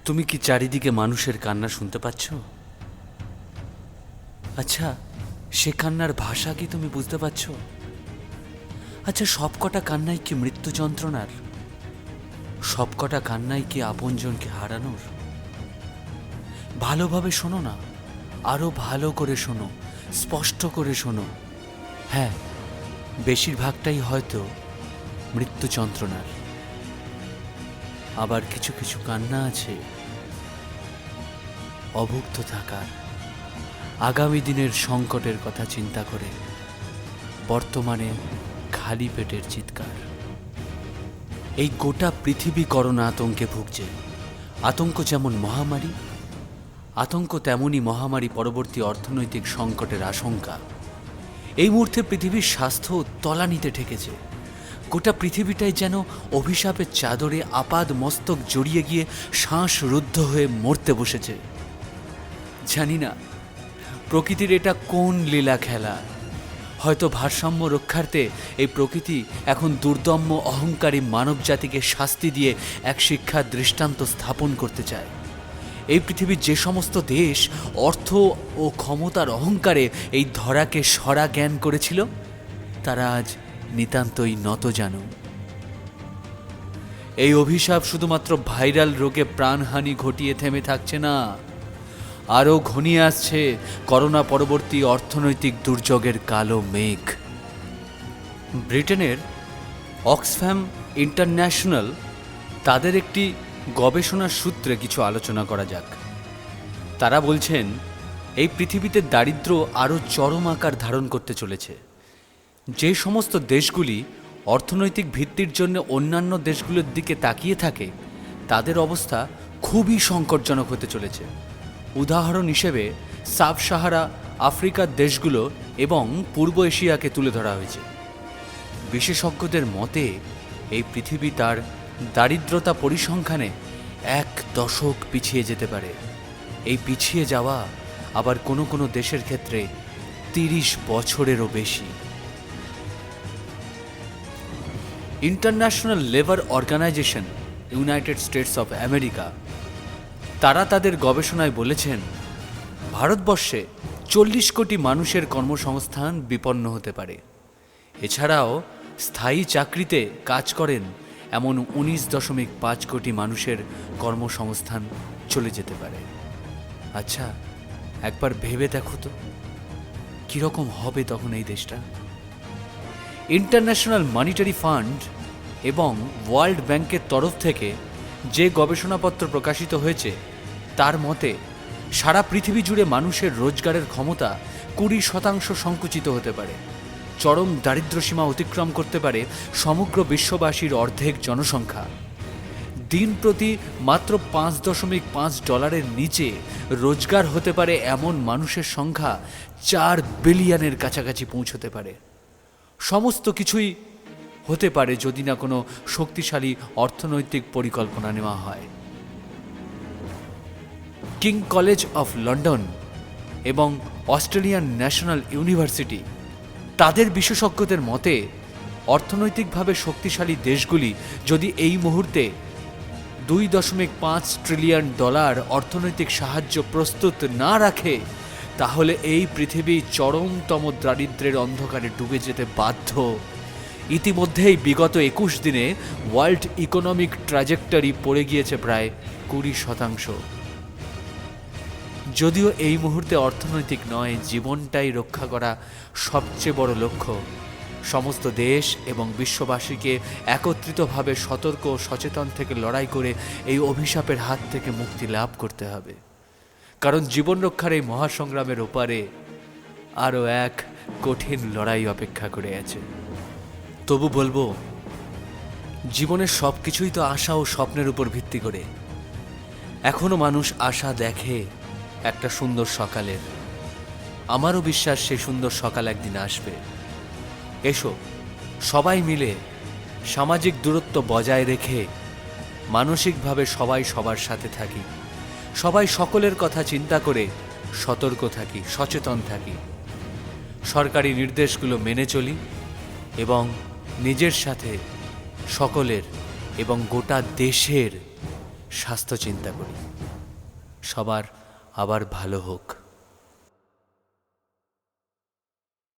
তুমি কি চারিদিকে মানুষের কান্না শুনতে পাচ্ছ? আচ্ছা, সে কান্নার ভাষা কি তুমি বুঝতে পারছো? আচ্ছা, সবকটা কান্নাই কি মৃত্যু যন্ত্রণার? সবকটা কান্নাই কি আপনজনকে হারানোর? ভালোভাবে শোনো না, আরো ভালো করে শোনো, স্পষ্ট করে শোনো। হ্যাঁ, বেশিরভাগটাই হয়তো মৃত্যু যন্ত্রণার। আবার কিছু কিছু কান্না আছে অভুক্ত থাকার, আগামী দিনের সংকটের কথা চিন্তা করে বর্তমানে খালি পেটের চিৎকার। এই গোটা পৃথিবী করোনা আতঙ্কে ভুগছে। আতঙ্ক যেমন মহামারী, আতঙ্ক তেমনই মহামারী পরবর্তী অর্থনৈতিক সংকটের আশঙ্কা। এই মুহূর্তে পৃথিবীর স্বাস্থ্য তলানিতে ঠেকেছে। গোটা পৃথিবীটাই যেন অভিশাপের চাদরে আপাদ মস্তক জড়িয়ে গিয়ে শ্বাসরুদ্ধ হয়ে মরতে বসেছে। জানি না প্রকৃতির এটা কোন লীলা খেলা। হয়তো ভারসাম্য রক্ষার্থে এই প্রকৃতি এখন দুর্দম্য অহংকারী মানব জাতিকে শাস্তি দিয়ে এক শিক্ষার দৃষ্টান্ত স্থাপন করতে চায়। এই পৃথিবীর যে সমস্ত দেশ অর্থ ও ক্ষমতার অহংকারে এই ধরাকে সরা জ্ঞান করেছিল, তারা আজ নিতান্তই নতজানু। এই অভিশাপ শুধুমাত্র ভাইরাল রোগে প্রাণহানি ঘটিয়ে থেমে থাকছে না, আরও ঘনিয়ে আসছে করোনা পরবর্তী অর্থনৈতিক দুর্যোগের কালো মেঘ। ব্রিটেনের অক্সফ্যাম ইন্টারন্যাশনাল তাদের একটি গবেষণার সূত্রে কিছু আলোচনা করা যাক। তারা বলছেন এই পৃথিবীতে দারিদ্র্য আরও চরম আকার ধারণ করতে চলেছে। যে সমস্ত দেশগুলি অর্থনৈতিক ভিত্তির জন্য অন্যান্য দেশগুলোর দিকে তাকিয়ে থাকে, তাদের অবস্থা খুবই সংকটজনক হতে চলেছে। উদাহরণ হিসেবে সাব সাহারা আফ্রিকার দেশগুলো এবং পূর্ব এশিয়াকে তুলে ধরা হয়েছে। বিশেষজ্ঞদের মতে এই পৃথিবী তার দারিদ্রতা পরিসংখ্যানে 1 দশক পিছিয়ে যেতে পারে। এই পিছিয়ে যাওয়া আবার কোনো কোনো দেশের ক্ষেত্রে 30 বছরেরও বেশি। International labour organisation, united states of America, তারা তাদের গবেষণায় বলেছেন ভারতবর্ষে 40 কোটি মানুষের কর্মসংস্থান বিপন্ন হতে পারে। এছাড়াও স্থায়ী চাকরিতে কাজ করেন এমন 19.5 কোটি মানুষের কর্মসংস্থান চলে যেতে পারে। আচ্ছা, একবার ভেবে দেখো তো কীরকম হবে তখন এই দেশটা। ইন্টারন্যাশনাল মনিটারি ফান্ড এবং ওয়ার্ল্ড ব্যাংকের তরফ থেকে যে গবেষণাপত্র প্রকাশিত হয়েছে, তার মতে সারা পৃথিবী জুড়ে মানুষের রোজগারের ক্ষমতা 20% সংকুচিত হতে পারে। চরম দারিদ্র্যসীমা অতিক্রম করতে পারে সমগ্র বিশ্ববাসীর অর্ধেক জনসংখ্যা। দিন প্রতি মাত্র $5.5 নিচে রোজগার হতে পারে এমন মানুষের সংখ্যা 4 বিলিয়নের কাছাকাছি পৌঁছতে পারে। সমস্ত কিছুই হতে পারে যদি না কোনো শক্তিশালী অর্থনৈতিক পরিকল্পনা নেওয়া হয়। কিং কলেজ অফ লন্ডন এবং অস্ট্রেলিয়ান ন্যাশনাল ইউনিভার্সিটি, তাদের বিশেষজ্ঞদের মতে অর্থনৈতিকভাবে শক্তিশালী দেশগুলি যদি এই মুহূর্তে $2.5 ট্রিলিয়ন অর্থনৈতিক সাহায্য প্রস্তুত না রাখে, তাহলে এই পৃথিবী চরমতম দারিদ্র্যের অন্ধকারে ডুবে যেতে বাধ্য। ইতিমধ্যেই বিগত 21 দিনে ওয়ার্ল্ড ইকোনমিক ট্র্যাজেক্টরি পড়ে গিয়েছে প্রায় 20%। যদিও এই মুহূর্তে অর্থনৈতিক নয়, জীবনটাই রক্ষা করা সবচেয়ে বড় লক্ষ্য। সমস্ত দেশ এবং বিশ্ববাসীকে একত্রিতভাবে সতর্ক ও সচেতন থেকে লড়াই করে এই অভিশাপের হাত থেকে মুক্তি লাভ করতে হবে। কারণ জীবন রক্ষার এই মহাসংগ্রামের ওপারে আরও এক কঠিন লড়াই অপেক্ষা করে আছে। তবু বলবো, জীবনের সব কিছুই তো আশা ও স্বপ্নের উপর ভিত্তি করে। এখনো মানুষ আশা দেখে একটা সুন্দর সকালের। আমারও বিশ্বাস সেই সুন্দর সকাল একদিন আসবে। এসো সবাই মিলে সামাজিক দূরত্ব বজায় রেখে মানসিকভাবে সবাই সবার সাথে থাকি। সবাই সকলের কথা চিন্তা করে সতর্ক থাকি, সচেতন থাকি। সরকারি নির্দেশগুলো মেনে চলি এবং নিজের সাথে সকলের এবং গোটা দেশের স্বাস্থ্য চিন্তা করি, সবার আবার ভালো হোক।